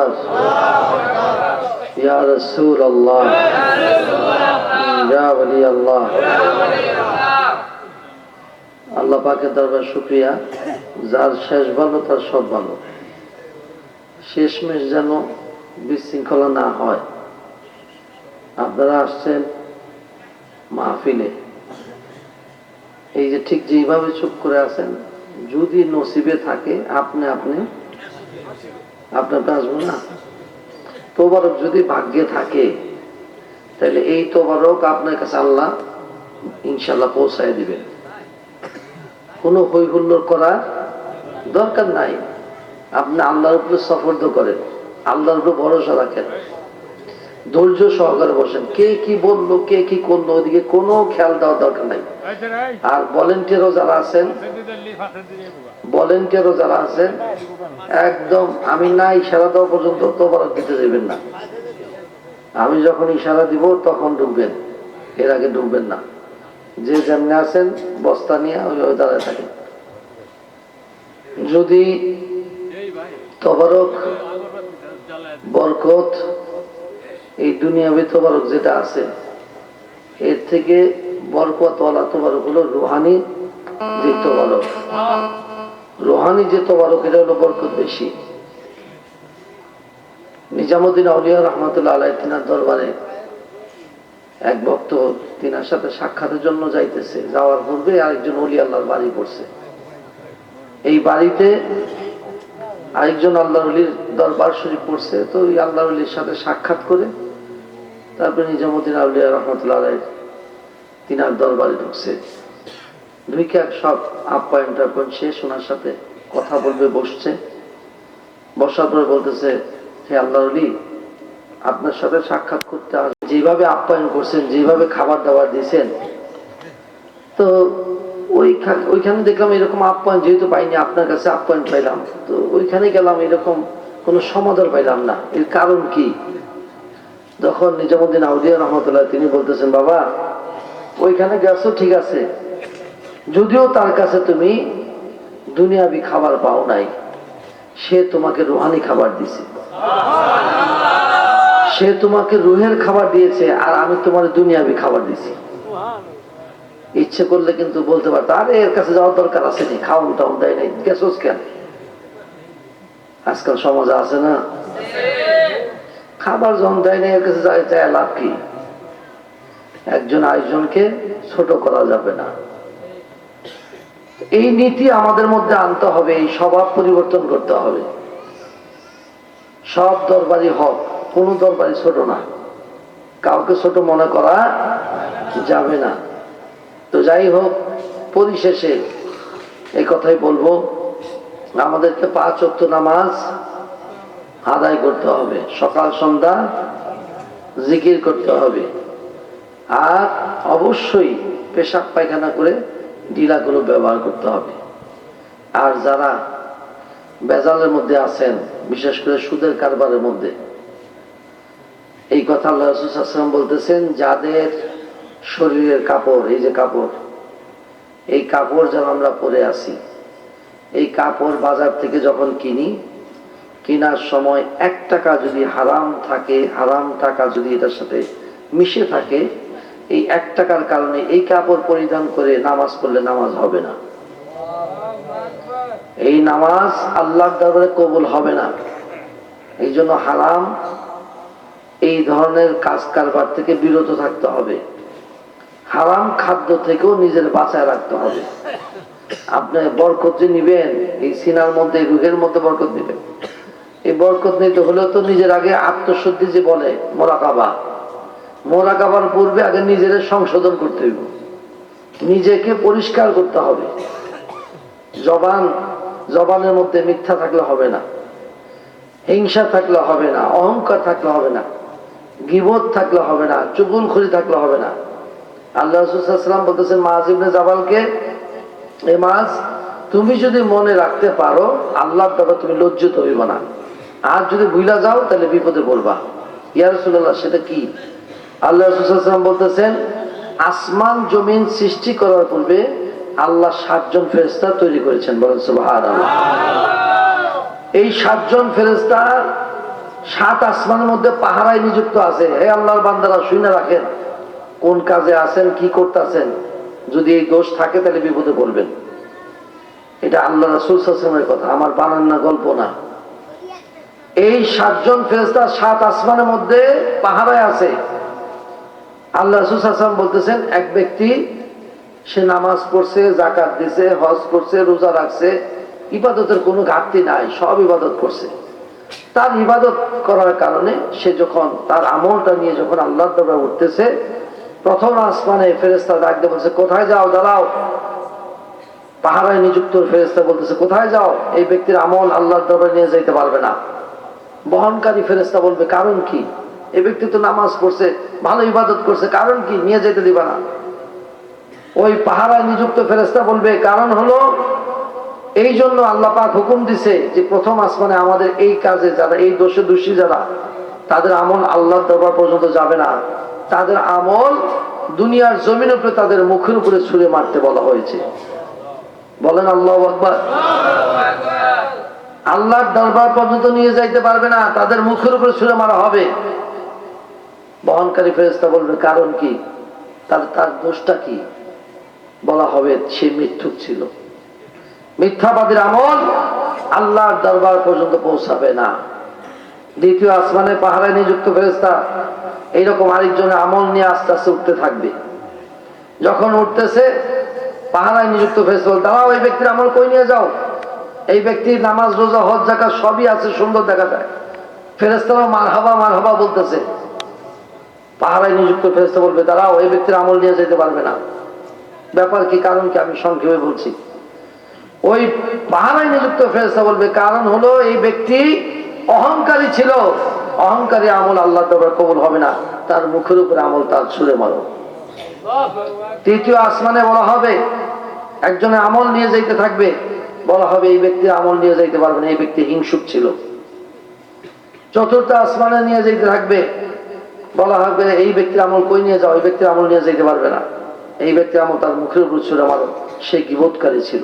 আকবার, ইয়া রাসূলুল্লাহ, ইয়া ওলি আল্লাহ। আল্লাহ পাকের দরবার শুকরিয়া, যার শেষ ভালো তার সব ভালো। শেষমেশ যেন বিশৃঙ্খলা না হয়। আপনারা আসছেন মাহফিলে, এই যে ঠিক যেভাবে চুপ করে আছেন, যদি নসিবে থাকে আপনি আসবেন না। তোবারক যদি ভাগ্যে থাকে তাহলে এই তোবারক আপনার কাছে আল্লাহ ইনশাল্লাহ পৌঁছায় দিবেন। কোনো হই হুল্লোড় করার দরকার নাই। আপনি আল্লাহর উপরে সফর্দ করেন, আল্লাহর উপরে ভরসা রাখেন, ধৈর্য সহকারে বসেন। কে কি বললো, কে কি করলো, ওদিকে কোনো খেয়াল দেওয়ার দরকার নাই। আর ভলেন্টিয়ারও যারা আছেন একদম আমি না ইশারা দেওয়া পর্যন্ত তোবারক দিতে দেবেন না। আমি যখন ইশারা দিব তখন ঢুকবেন, এর আগে ঢুকবেন না। যে যেমনি আছেন বস্তা নিয়ে ওই দাঁড়ায় থাকেন। যদি তোবারক বরকত এই দুনিয়াবি তোবারক যেটা আছে, এর থেকে বরকতওয়ালা তোবারক হলো রুহানি যে তোবারক। রুহানি যে তোবারক এটা হলো বরকত বেশি। নিজামুদ্দিন আউলিয়া রহমতুল্লাহ আলাইহি তিনার দরবারে এক ভক্ত তিনার সাথে সাক্ষাতের জন্য যাইতেছে। যাওয়ার পূর্বে আরেকজন ওলি আল্লাহর বাড়ি পড়ছে। এই বাড়িতে আরেকজন আল্লাহ ওলির দরবার শরীফ পড়ছে। তো ওই আল্লাহ ওলির সাথে সাক্ষাৎ করে তারপরে নিজামুদ্দিন আউলিয়া রহমতুল্লাহ আলাইহি তিনার দরবারে ঢুকছে। ঢুকে সব আপ্যায়ন টাপ্যায়ন শেষ, ওনার সাথে কথা বলবে বসছে। বসার পরে বলতেছে, হে আল্লাহ ওলি, আপনার সাথে সাক্ষাৎ করতে আসবে, যেভাবে আপ্যায়ন করছেন, যেভাবে খাবার দাবার দিয়েছেন, তো ওইখানে দেখলাম এরকম আপ্যায়ন যেহেতু পাইনি, আপনার কাছে আপ্যায়ন পাইলাম। তো ওইখানে গেলাম, এরকম কোনো সমাদর পাইলাম না, এর কারণ কি? তখন নিজামুদ্দিন আউলিয়া রহমতুল্লাহ তিনি বলতেছেন, বাবা ওইখানে গেছো ঠিক আছে, যদিও তার কাছে তুমি দুনিয়াবি খাবার পাও নাই, সে তোমাকে রুহানি খাবার দিছে, সে তোমাকে রুহের খাবার দিয়েছে, আর আমি তোমার দুনিয়াবি খাবার দিছি। ইচ্ছে করলে কিন্তু বলতে পারতো, আরে এর কাছে যাওয়ার দরকার আছে নি, খাওয়ান টাউন দেয় নাই, গেছোস কেন? আজকাল সমাজে আছে না, খাবার যখন দেয় নাই এর কাছে যায় লাভ কি? একজন আরেকজনকে ছোট করা যাবে না। এই নীতি আমাদের মধ্যে আনতে হবে, এই স্বভাব পরিবর্তন করতে হবে। সব দরবারি হক, কোন দরবারি ছোট না, কাউকে ছোট মনে করা যাবে না। তো যাই হোক, পরিশেষে এই কথাই বলবো, আমাদেরকে 5 ওয়াক্ত নামাজ আদায় করতে হবে, সকাল সন্ধ্যা জিকির করতে হবে, আর অবশ্যই পেশাব পায়খানা করে ঢিলাগুলো ব্যবহার করতে হবে। আর যারা বেজালের মধ্যে আছেন, বিশেষ করে সুদের কারবারের মধ্যে, এই কথা আল্লাহ রাসূল সাল্লাল্লাহু আলাইহি ওয়াসাল্লাম বলতেছেন, যাদের শরীরের কাপড়, এই যে কাপড়, এই কাপড় যেন আমরা পরে আসি, এই কাপড় বাজার থেকে যখন কিনি, কেনার সময় 1 টাকা যদি হারাম থাকে, হারাম টাকা যদি এটার সাথে মিশে থাকে, এই 1 টাকার কারণে এই কাপড় পরিধান করে নামাজ পড়লে নামাজ হবে না, এই নামাজ আল্লাহর দরবারে কবুল হবে না। এই জন্য হারাম এই ধরনের কাজ কারবার থেকে বিরত থাকতে হবে, হারাম খাদ্য থেকেও নিজের বাঁচায় রাখতে হবে। আপনি বরকত যে নিবেন, এই সিনার মধ্যে, রুহের মধ্যে বরকত নিবেন, এই বরকত নিতে হলেও তো নিজের আগে আত্মশুদ্ধি, যে বলে মোরাকাবার পূর্বে আগে নিজের সংশোধন করতে হইব, নিজেকে পরিষ্কার করতে হবে। জবানের মধ্যে মিথ্যা থাকলে হবে না, হিংসা থাকলে হবে না, অহংকার থাকলে হবে না, গীবত থাকলে হবে না, চুগলখড়ি থাকলে হবে না। আল্লাহ রাসূল সাল্লাল্লাহু আলাইহি ওয়াসাল্লাম বলতেছেন মুআয ইবনে জাবালকে, এ মুআয, তুমি যদি মনে রাখতে পারো আল্লাহর দ্বারা তুমি লজ্জিত হইবা না, আর যদি ভুলা যাও তাহলে বিপদে পড়বা। ইয়া রাসূলুল্লাহ, সেটা কি? আল্লাহ রাসূল সাল্লাল্লাহু আলাইহি ওয়াসাল্লাম বলতেছেন, আসমান জমিন সৃষ্টি করার পূর্বে আল্লাহ 7 জন ফেরেশতা তৈরি করেছেন, বলেন সুবহানাল্লাহ। এই 7 জন ফেরেশতা সাত আসমানের মধ্যে পাহারায় নিযুক্ত আছে। হে আল্লাহর বান্দারা শুনে রাখেন, কোন কাজে আছেন, কি করতেছেন। যদি এই দোষ থাকে তাহলে বিপদে পড়বেন। এটা আল্লাহ রাসূল সাল্লাল্লাহু আলাইহি ওয়াসাল্লামের কথা, আমার বানান না, গল্প না। এই সাতজন ফেরেশতা সাত আসমানের মধ্যে পাহারায় আছে। আল্লাহ রাসূল সাল্লাল্লাহু আলাইহি ওয়াসাল্লাম বলতেছেন, এক ব্যক্তি সে নামাজ পড়ছে, যাকাত দিছে, হজ করছে, রোজা রাখছে, ইবাদতের কোনো ঘাটতি নাই, সব ইবাদত করছে। তার ইবাদত করার কারণে সে যখন তার আমলটা নিয়ে যখন আল্লাহর দরবারে উঠতেছে, প্রথম আসমানে ফেরেশতা ডাক দিয়ে বলছে, কোথায় যাও, দাঁড়াও। পাহারায় নিযুক্ত ফেরেশতা বলতেছে, কোথায় যাও, এই ব্যক্তির আমল আল্লাহর দরবারে নিয়ে যাইতে পারবে না। বহনকারী ফেরেশতা বলবে, কারণ কি? এই ব্যক্তি তো নামাজ পড়ছে, ভালো ইবাদত করছে, কারণ কি নিয়ে যেতে দিবা না? ওই পাহারায় নিযুক্ত ফেরেশতা বলবে, কারণ হলো এই জন্য আল্লাহ পাক হুকুম দিছে যে প্রথম আসমানে আমাদের এই কাজে যারা এই দোষে দোষী যারা, তাদের আমল আল্লাহর দরবার পর্যন্ত যাবে না। তাদের আমল দুনিয়ার জমিনের উপরে তাদের মুখের উপরে ছুঁড়ে মারতে বলা হয়েছে। বলেন আল্লাহু আকবার। আল্লাহর দরবার পর্যন্ত নিয়ে যাইতে পারবে না, তাদের মুখের উপরে ছুঁড়ে মারা হবে। বহনকারী ফেরেশতা বলবে, কারণ কি? তার দোষটা কি? বলা হবে, সে মিথ্যুক ছিল। মিথ্যাবাদীর আমল আল্লাহর দরবার পর্যন্ত পৌঁছাবে না। দ্বিতীয় আসমানে পাহারায় নিযুক্ত ফেরেশতা এইরকম আরেকজনের আমল নিয়ে আস্তে আস্তে উঠতে থাকবে। যখন উঠতেছে, পাহারায় নিযুক্ত ফেরেশতা বলবে, দাঁড়াও, এই ব্যক্তির আমল কই নিয়ে যাও। এই ব্যক্তির নামাজ, রোজা, হজ, যাকাত সবই আছে, সুন্দর দেখা যায়। ফেরেশতারা মারহাবা মারহাবা বলতেছে। পাহারায় নিযুক্ত ফেরেশতা বলবে, দাঁড়াও, এই ব্যক্তির আমল নিয়ে যেতে পারবে না। ব্যাপার কি, কারণ কি? আমি সংক্ষেপে বলছি। ওই পাহারায় নিযুক্ত ফেরেশতা বলবে, কারণ হলো এই ব্যক্তি অহংকারী ছিল, অহংকারী আমল আল্লাহর দরবারে কবুল হবে না, তার মুখের উপরে আমল তার ছুঁড়ে মারো। তৃতীয় আসমানে বলা হবে, একজনের আমল নিয়ে যাইতে থাকবে, বলা হবে এই ব্যক্তির আমল নিয়ে যাইতে পারবে না, এই ব্যক্তি হিংসুক ছিল। চতুর্থ আসমানে নিয়ে যাইতে থাকবে, বলা হবে এই ব্যক্তির আমল কই নিয়ে যাও, এই ব্যক্তির আমল নিয়ে যাইতে পারবে না, এই ব্যক্তির আমল তার মুখের উপর ছুঁড়ে মারো, সে গীবতকারী ছিল।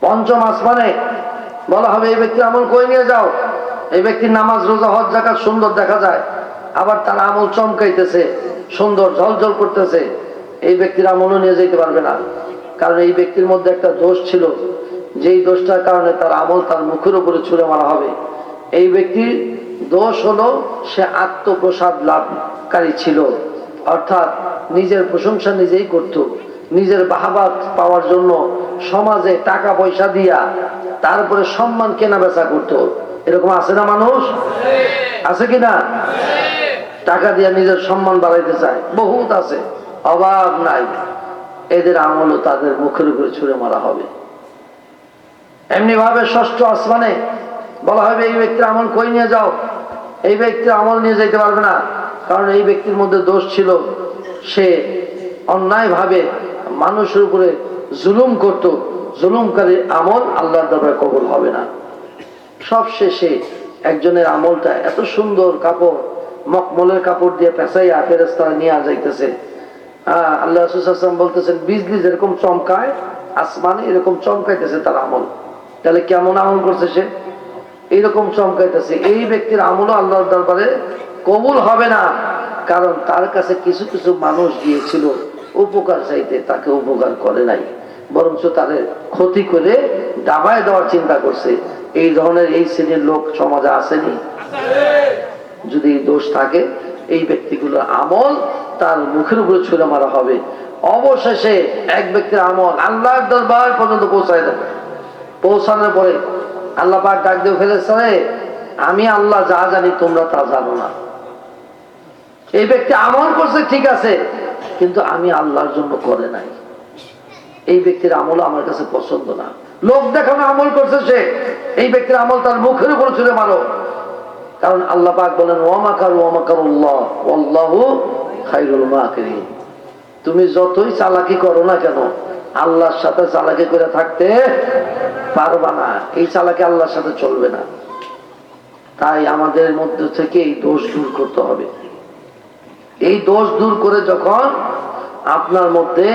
পঞ্চম আসমানে বলা হবে এই ব্যক্তির আমল কই নিয়ে যাও, এই ব্যক্তির নামাজ, রোজা, হজ, যাকাত সুন্দর দেখা যায়, আবার তার আমল চমকাইতেছে, সুন্দর ঝলঝল করতেছে, এই ব্যক্তির আমলও নিয়ে যেতে পারবে না, কারণ এই ব্যক্তির মধ্যে একটা দোষ ছিল, যেই দোষটার কারণে তার আমল তার মুখের উপরে ছুঁড়ে মারা হবে। এই ব্যক্তির দোষ হলো সে আত্মপ্রসাদ লাভকারী ছিল, অর্থাৎ নিজের প্রশংসা নিজেই করত, নিজের বাহাবাত পাওয়ার জন্য সমাজে টাকা পয়সা দিয়া তারপরে সম্মান কেনা বেচা করতো। এরকম আছে না মানুষ? আছে কিনা? টাকা দিয়া নিজের সম্মান বাড়াইতে চায়, বহুত আছে, অভাব নাই। এদের আমলও তাদের মুখের উপরে ছুঁড়ে মারা হবে। এমনি ভাবে ষষ্ঠ আসমানে বলা হবে এই ব্যক্তির আমল কই নিয়ে যাও, এই ব্যক্তির আমল নিয়ে যেতে পারবে না, কারণ এই ব্যক্তির মধ্যে দোষ ছিল, সে অন্যায় ভাবে মানুষের উপরে জুলুম করত, জুলুমকারীর আমল আল্লাহর দরবারে কবুল হবে না। সবশেষে একজনের আমলটা এত সুন্দর কাপড়, মখমলের কাপড় দিয়ে পেঁচাইয়া ফেরেশতারা নিয়ে যাইতেছে। আল্লাহ রাসূল সাল্লাল্লাহু আলাইহি ওয়াসাল্লাম বলতেছেন, বিজলি যেরকম চমকায় আসমানে, এরকম চমকাইতেছে তার আমল। তাহলে কেমন আমল করছে সে? এইরকম চমকাইতেছে। এই ব্যক্তির আমলও আল্লাহর দরবারে কবুল হবে না, কারণ তার কাছে কিছু কিছু মানুষ গিয়েছিল উপকার চাইতে, তাকে উপকার করে নাই, বরঞ্চ তাদের ক্ষতি করে দাবায় দেওয়ার চিন্তা করছে। এই ধরনের এই শ্রেণীর লোক সমাজে আসেনি? যদি দোষ থাকে, এই ব্যক্তিগুলোর আমল তার মুখের উপরে ছুঁড়ে মারা হবে। অবশেষে এক ব্যক্তির আমল আল্লাহর দরবার পর্যন্ত পৌঁছায় দেবে। পৌঁছানোর পরে আল্লাহ পাক ডাক দিয়ে ফেলেছে, আমি আল্লাহ যা জানি তোমরা তা জানো না। এই ব্যক্তি আমল করছে ঠিক আছে, কিন্তু আমি আল্লাহর জন্য করে নাই, এই ব্যক্তির আমল আমার কাছে পছন্দ না। লোক দেখানো আমল করছে সে, এই ব্যক্তির আমল তার মুখের উপর ছুঁড়ে মারো, কারণ আল্লাহ পাক বলেন ওয়া মাকারু ওয়া মাকারুল্লাহ ওয়াল্লাহু খায়রুল মাকিরিন। তুমি যতই চালাকি করো না কেন, আল্লাহর সাথে চালাকি করে থাকতে পারবা না, এই চালাকি আল্লাহর সাথে চলবে না। তাই আমাদের মধ্যে থেকে এই দোষ দূর করতে হবে। এই দোষ দূর করে যখন আপনার মধ্যে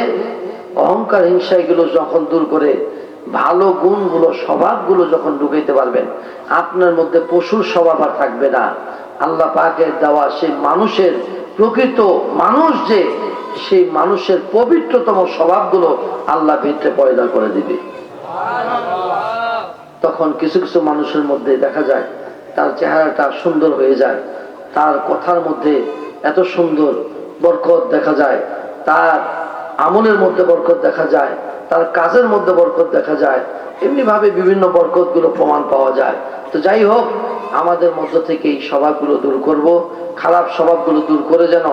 অহংকার, হিংসা, এগুলো যখন দূর করে ভালো গুণগুলো স্বভাবগুলো যখন ঢুকাইতে পারবেন, আপনার মধ্যে পশুর স্বভাব আর থাকবে না। আল্লাহ পাকের দেওয়া সেই মানুষের প্রকৃত মানুষ, যে সেই মানুষের পবিত্রতম স্বভাবগুলো আল্লাহ ভিতরে পয়দা করে দিবে। তখন কিছু কিছু মানুষের মধ্যে দেখা যায় তার চেহারাটা সুন্দর হয়ে যায়, তার কথার মধ্যে এত সুন্দর বরকত দেখা যায়, তার আমলের মধ্যে বরকত দেখা যায়, তার কাজের মধ্যে বরকত দেখা যায়। এমনি ভাবে বিভিন্ন বরকত গুলো প্রমাণ পাওয়া যায়। তো যাই হোক, আমাদের মধ্য থেকে এই স্বভাবগুলো দূর করব, খারাপ স্বভাবগুলো দূর করে যেন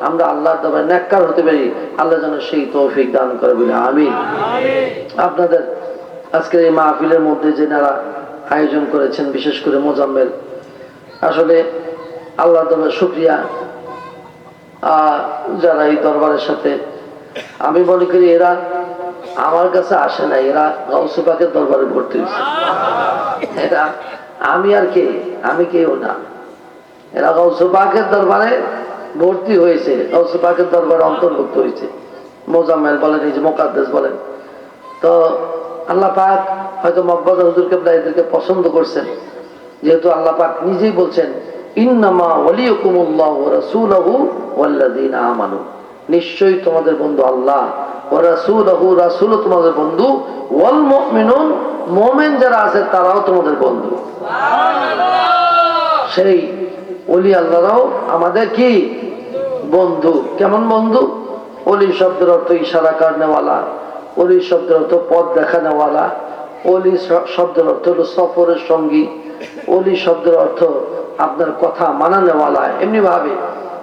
আমরা আল্লাহর দরবারে নেককার হতে পারি। আল্লাহ যেন সেই তৌফিক দান করে বলে আমিন। আপনাদের আজকের এই মাহফিলের মধ্যে যারা আয়োজন করেছেন, বিশেষ করে মোজাম্মেল, আসলে আল্লাহর দরবারে শুকরিয়া। যারা এই দরবারের সাথে, আমি মনে করি এরা আমার কাছে আসে না, এরা গাউসে পাকের দরবারে ভর্তি হয়েছে। এরা আমি আর কে, আমি কেউ না, এরা গাউসে পাকের দরবারে ভর্তি হয়েছে, গাউসে পাকের দরবারে অন্তর্ভুক্ত হয়েছে। মোজাম্মেল বলেন, এই যে মুকাদ্দেস বলেন। তো আল্লাহ পাক হয়তো মকবুল হুজুর কেবলা এদেরকে পছন্দ করছেন, যেহেতু আল্লাহ পাক নিজেই বলছেন ইন্নামা ওয়ালিয়ুকুমুল্লাহু ওয়া রাসূলুহু ওয়াল্লাযীনা আমানু, নিশ্চয়ই তোমাদের বন্ধু আল্লাহ, ওয়া রাসূলুহু, রাসূলও তোমাদের বন্ধু, ওয়াল মুমিনুন, মুমিন যারা আছে তারাও তোমাদের বন্ধু। সুবহানাল্লাহ। সেই ওলি আল্লাহরাও আমাদের কি বন্ধু। কেমন বন্ধু? ওলি শব্দের অর্থ ইশারা করনেওয়ালা, ওলি শব্দের অর্থ পথ দেখানেওয়ালা, ওলি শব্দের অর্থ হলো সফরের সঙ্গী, ওলি শব্দের অর্থ আপনার কথা মানানেওয়ালা। এমনি ভাবে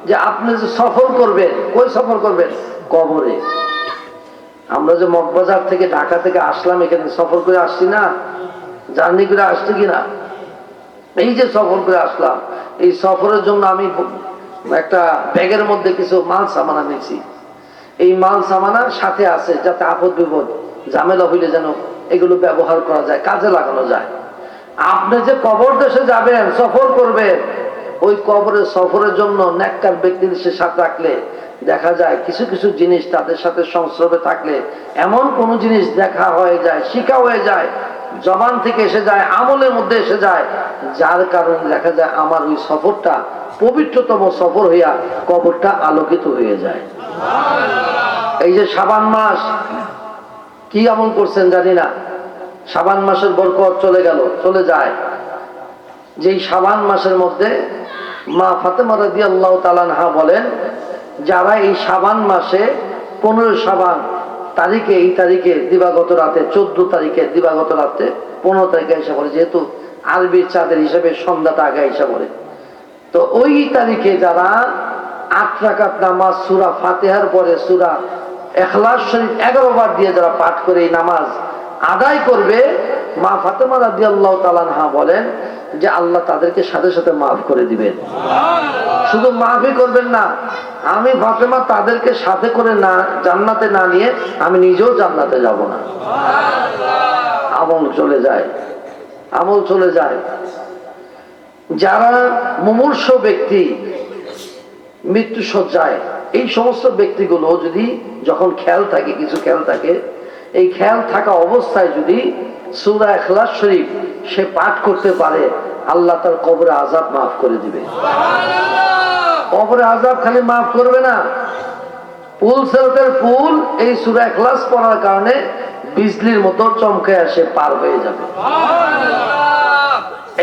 যে আপনি যে সফর করবেন, কই সফর করবেন? কবরে। আমরা যে মগবাজার থেকে ঢাকা থেকে আসলাম, এখানে সফর করে আসছি না, জার্নি করে আসছি কিনা? এই যে সফর করে আসলাম, এই সফরের জন্য আমি একটা ব্যাগের মধ্যে কিছু মাল সামানা নিয়েছি। এই মাল সামানার সাথে আছে যাতে আপদ বিপদ ঝামেলা হইলে যেন এগুলো ব্যবহার করা যায়, কাজে লাগানো যায়। আপনি যে কবর দেশে যাবেন, সফর করবেন, ওই কবরের সফরের জন্য নেককার ব্যক্তিদের সাথে রাখলে দেখা যায় কিছু কিছু জিনিস তাদের সাথে সংস্রবে থাকলে এমন কোন জিনিস দেখা হয়ে যায়, শিখা হয়ে যায়, জবান থেকে এসে যায়, আমলের মধ্যে এসে যায়, যার কারণে দেখা যায় আমার ওই সফরটা পবিত্রতম সফর হইয়া কবরটা আলোকিত হয়ে যায়। এই যে শাবান মাস, কি আমল করছেন জানি না, শাবান মাসের বরকত চলে গেল, চলে যায়। যেই শাবান মাসের মধ্যে মা ফাতেমা রাদিয়াল্লাহু তাআলা আনহা বলেন, যারা এই শাবান মাসে 15 শাবান তারিখে, এই তারিখে দিবাগত রাতে, 14 তারিখে দিবাগত রাতে 15 তারিখে এসে পড়ে, যেহেতু আরবি চাঁদের হিসাবে সন্ধ্যাটা আগে এসে পড়ে। তো ওই তারিখে যারা 8 রাকাত নামাজ সূরা ফাতিহার পরে সূরা ইখলাস শরীফ 11 বার দিয়ে যারা পাঠ করে এই নামাজ আদায় করবে, মা ফাতেমা রাদিয়াল্লাহু তাআলা আনহা বলেন যে আল্লাহ তাদেরকে সাথে সাথে মাফ করে দিবেন। শুধু মাফই করবেন না, আমি ফাতেমা তাদেরকে সাথে করে না জান্নাতে না নিয়ে আমি নিজেও জান্নাতে যাব না। আমল চলে যায়, আমল চলে যায়। যারা মুমূর্ষ ব্যক্তি, মৃত্যু সজ্জায়, এই সমস্ত ব্যক্তিগুলো যদি যখন খেয়াল থাকে, কিছু খেয়াল থাকে, এই খেয়াল থাকা অবস্থায় যদি সূরা ইখলাস শরীফ সে পাঠ করতে পারে, আল্লাহ তার কবরে আযাব মাফ করে দিবে। কবরে আযাব খালি মাফ করবে না, পুল সিরাতের পুল এই সূরা ইখলাস পড়ার কারণে বিজলির মতো চমকে আসে, পার হয়ে যাবে।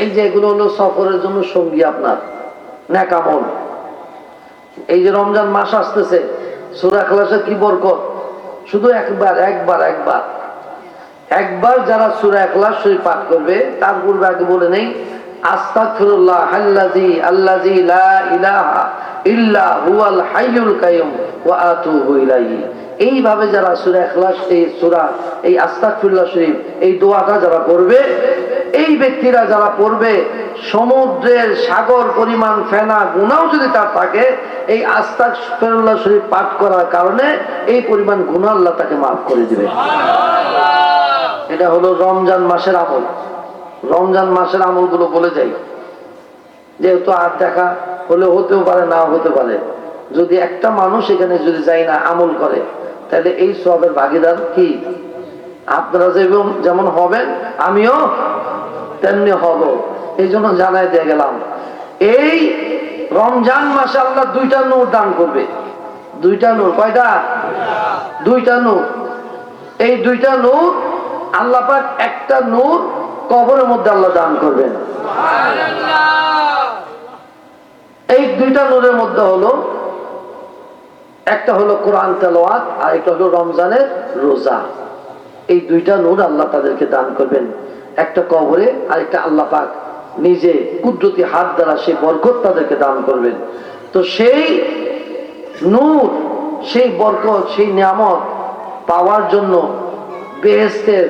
এই যে এগুলো হলো সফরের জন্য সঙ্গী আপনার নেক আমল। এই যে রমজান মাস আসতেছে, সূরা ইখলাসের কি বরকত! শুধু একবার যারা সূরা ইখলাস শরীফ পাঠ করবে, তার পূর্বে আগে বলে নেই আস্তাগফিরুল্লাহ আল্লাযী লা ইলাহা ইল্লা হুয়াল হাইয়ুল কাইয়ুম ওয়া আতুবু ইলাইহি। এইভাবে যারা সূরা ইখলাস, এই আস্তাগফিরুল্লাহ শরীফ, এই দোয়াটা যারা পড়বে, এই ব্যক্তিরা যারা পড়বে, সমুদ্রের সাগর পরিমাণ ফেনা গুনাহ যদি তার থাকে, এই আস্তাগফিরুল্লাহ শরীফ পাঠ করার কারণে এই পরিমাণ গুনাহ আল্লাহ তাকে মাফ করে দিবে। এটা হলো রমজান মাসের আমল। রমজান মাসের আমলগুলো বলে যাই, যেহেতু আর দেখা হলে হতেও পারে, না হতে পারে। যদি একটা মানুষ এখানে যদি যায় না আমল করে, তাহলে এই সওয়াবের ভাগীদার কি আপনারা যেমন হবেন আমিও তেমনি হব। এই জন্য জানাই দিয়ে গেলাম, এই রমজান মাসে আল্লাহ দুইটা নূর দান করবে। দুইটা নূর। কয়টা? দুইটা নূর। এই দুইটা নূর আল্লাহ পাক, একটা নূর কবরের মধ্যে আল্লাহ দান করবেন। এই দুইটা নূরের মধ্যে হলো, একটা হলো কোরআন তেলাওয়াত আর একটা হলো রমজানের রোজা। এই দুইটা নূর আল্লাহ তাদেরকে দান করবেন, একটা কবরে আর একটা আল্লাহ পাক নিজে কুদরতি হাত দ্বারা সেই বরকত তাদেরকে দান করবেন। তো সেই নূর, সেই বরকত, সেই নিয়ামত পাওয়ার জন্য বেহেশতের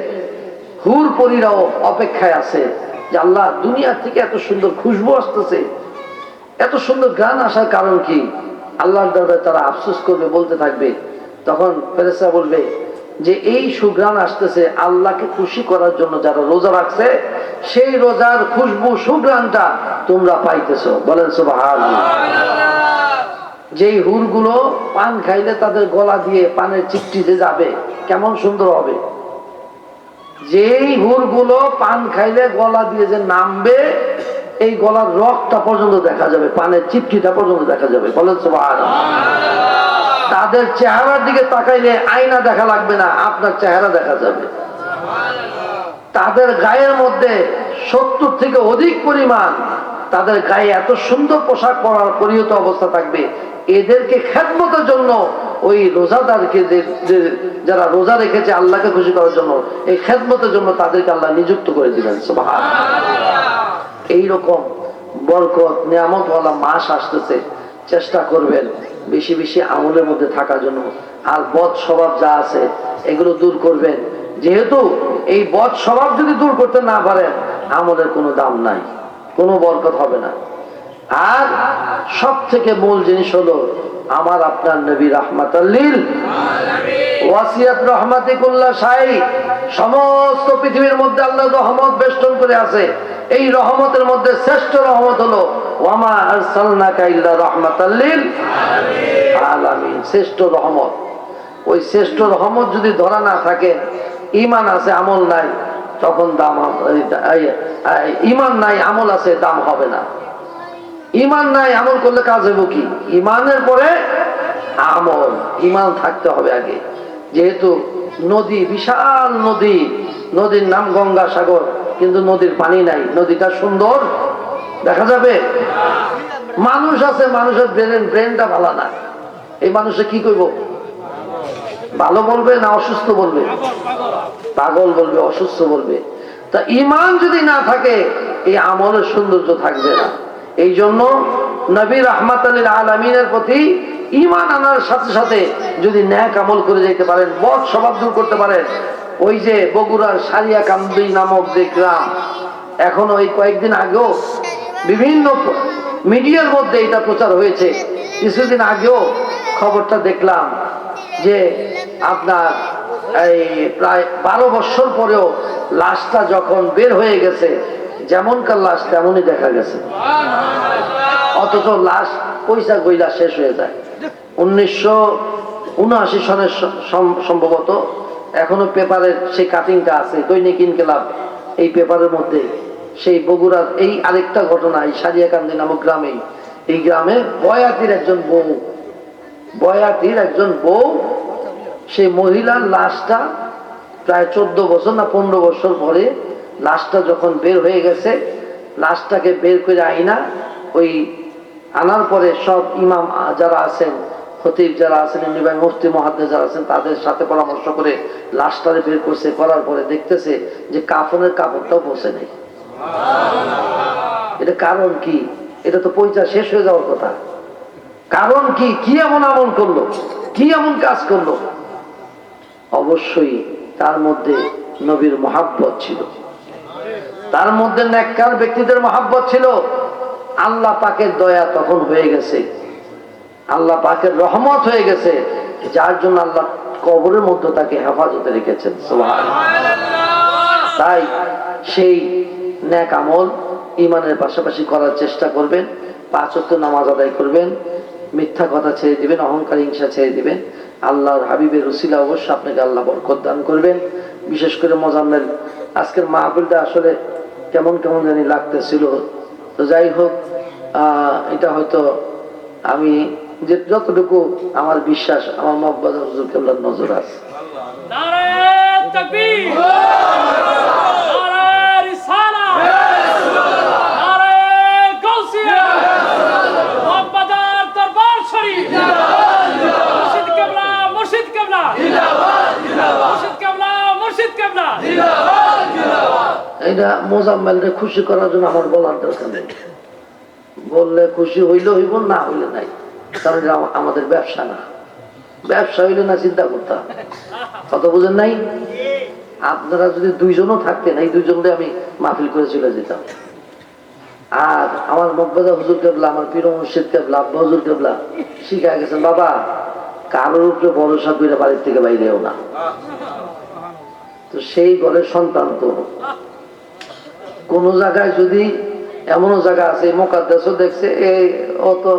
হুর পরীরাও অপেক্ষায় আছে যে আল্লাহ দুনিয়া থেকে এত সুন্দর খুশবু আসতেছে, এত সুন্দর গান আসার কারণ কি? আল্লাহর দরবারে তারা আফসোস করবে, বলতে থাকবে। তখন ফেরেশতা বলবে যে এই সুঘ্রাণ আসতেছে আল্লাহকে খুশি করার জন্য যারা রোজা রাখছে, সেই রোজার খুশবু সুঘ্রাণটা তোমরা পাইতেছো। বলেন সুবহানাল্লাহ। যেই হুরগুলো পান খাইলে তাদের গলা দিয়ে পানের চিপটি যে যাবে, কেমন সুন্দর হবে। যেই হুরগুলো পান খাইলে গলা দিয়ে যে নামবে, এই গলার রগটা পর্যন্ত দেখা যাবে, পানের চিপটিটা পর্যন্ত দেখা যাবে। বলেন সুবহানাল্লাহ। তাদের চেহারার দিকে তাকাইলে আয়না দেখা লাগবে না, আপনার চেহারা দেখা যাবে। তাদের গায়ের মধ্যে 70 থেকে অধিক পরিমাণ তাদের গায়ে এত সুন্দর পোশাক পরার পরিহিত অবস্থা থাকবে। এদেরকে খেদমতের জন্য ওই রোজাদারকে, যারা রোজা রেখেছে আল্লাহকে খুশি করার জন্য, এই খেদমতের জন্য তাদেরকে আল্লাহ নিযুক্ত করে দিলেন। সুবহানাল্লাহ। এইরকম বরকত নিয়ামতওয়ালা মাস আসতেছে। চেষ্টা করবেন বেশি বেশি আমলের মধ্যে থাকার জন্য। আর বদ স্বভাব যা আছে এগুলো দূর করবেন, যেহেতু এই বদ স্বভাব যদি দূর করতে না পারেন আমলের কোনো দাম নাই, কোনো বরকত হবে না। আর সব থেকে মূল জিনিস হলো আমার আপনার নবী রাহমাতাল লিল আলামিন, ওয়াসিয়াত রহমাতিকুল্লাহ শাহী, সমস্ত পৃথিবীর মধ্যে আল্লাহ রহমত বেষ্টন করে আছে। এই রহমতের মধ্যে শ্রেষ্ঠ রহমত হলো ওয়ামা আরসালনাকা ইল্লা রাহমাতাল লিল আলামিন, শ্রেষ্ঠ রহমত। ওই শ্রেষ্ঠ রহমত যদি ধরা না থাকে, ঈমান আছে আমল নাই, তখন দাম, ঈমান নাই আমল আছে, দাম হবে না। ঈমান নাই আমল করলে কাজ হবে কি? ঈমানের পরে আমল। ঈমান থাকতে হবে আগে। যেহেতু নদী, বিশাল নদী, নদীর নাম গঙ্গা সাগর, কিন্তু নদীর পানি নাই, নদীটা সুন্দর দেখা যাবে? মানুষ আছে, মানুষের ব্রেনটা ভালো না, এই মানুষে কি করবো? ভালো বলবে না অসুস্থ বলবে? পাগল বলবে, অসুস্থ বলবে। তা ঈমান যদি না থাকে এই আমলের সৌন্দর্য থাকবে না। এই জন্য নবী রাহমাতাল লিল আলামিনের প্রতি ঈমান আনার সাথে সাথে যদি নেক আমল করে যেতে পারেন, বদ স্বভাব দূর করতে পারেন। ওই যে বগুড়ার সারিয়াকান্দি নামক যে গ্রাম, এখনো এই কয়েকদিন আগেও বিভিন্ন মিডিয়ার মধ্যে এটা প্রচার হয়েছে। কিছুদিন আগেও খবরটা দেখলাম যে আপনার এই প্রায় 12 বছর পরেও লাশটা যখন বের হয়ে গেছে, যেমনকার লাশ তেমনই দেখা গেছে, অথচ লাশ পয়সা গইলা শেষ হয়ে যায়। 1979 সনের সম্ভবত, এখনো পেপারের সেই কাটিংটা আছে, দৈনিক ইনকিলাব এই পেপারের মধ্যে সেই বগুড়ার এই আরেকটা ঘটনা, এই সারিয়াকান্দি নামক গ্রামে, এই গ্রামে বয়াতির একজন বউ, সেই মহিলার লাশটা প্রায় 14 বছর না 15 বছর পরে লাশটা যখন বের হয়ে গেছে, লাশটাকে বের করে ওই আনার পরে সব ইমাম যারা আছেন, খতিব যারা আছেন, মুফতি মুহাদ্দিস যারা আছেন, তাদের সাথে পরামর্শ করে লাশটারে বের করছে। করার পরে দেখতেছে যে কাফনের কাপড়টাও পৌঁছে নেই। এটা কারণ কি? এটা তো পয়সা শেষ হয়ে যাওয়ার কথা। কারণ কি? কি এমন আমল করলো, কি এমন কাজ করলো? অবশ্যই তার মধ্যে নবীর মহাব্বত ছিল, তার মধ্যে নেককার ব্যক্তিদের মহাব্বত ছিল। আল্লাহ পাকের দয়া তখন হয়ে গেছে, আল্লাহ পাকের রহমত হয়ে গেছে, যার জন্য আল্লাহ কবরের মধ্যে তাকে হেফাজতে রেখেছেন। সুবহানাল্লাহ। তাই সেই নেক আমল ঈমানের পাশাপাশি করার চেষ্টা করবেন। 5 ওয়াক্ত নামাজ আদায় করবেন, মিথ্যা কথা ছেড়ে দিবেন, অহংকার হিংসা ছেড়ে দিবেন। আল্লাহর হাবিবের উসিলা অবশ্য আপনাকে আল্লাহ বরকত দান করবেন। বিশেষ করে মোজাম্মেল আজকের মাহফিলটা আসলে কেমন কেমন জানি লাগতেছিল। তো যাই হোক, এটা হয়তো আমি যে যতটুকু আমার বিশ্বাস আমার মকবুজা হুজুর কেবলার নজর আছে। এটা মোজাম্মেলকে খুশি করার জন্য আমার বলার দরকার নেই, বললে খুশি হইলে হইব, না হইলে নাই, কারণ এটা আমাদের ব্যবসা না। ব্যবসা হইলে না চিন্তা করতাম, কথা বুঝেন নাই? আপনারা যদি দুইজনও থাকতেন, এই দুইজনকে আমি মাহফিল করে চলে যেতাম। আর আমার মকবুজা হুজুর কেবলা, আমার পীর মুর্শিদ কেবলা, আব্বা হুজুর কেবলা শিখা গেছেন, বাবা কারোর উপরে ভরসা করে বাড়ির থেকে বাইরেও না। তো সেই ঘরের সন্তান তো কোন জায়গায় যদি এমনও জায়গা আছে, মোকাদ্দাসও দেখছে, এই ও তো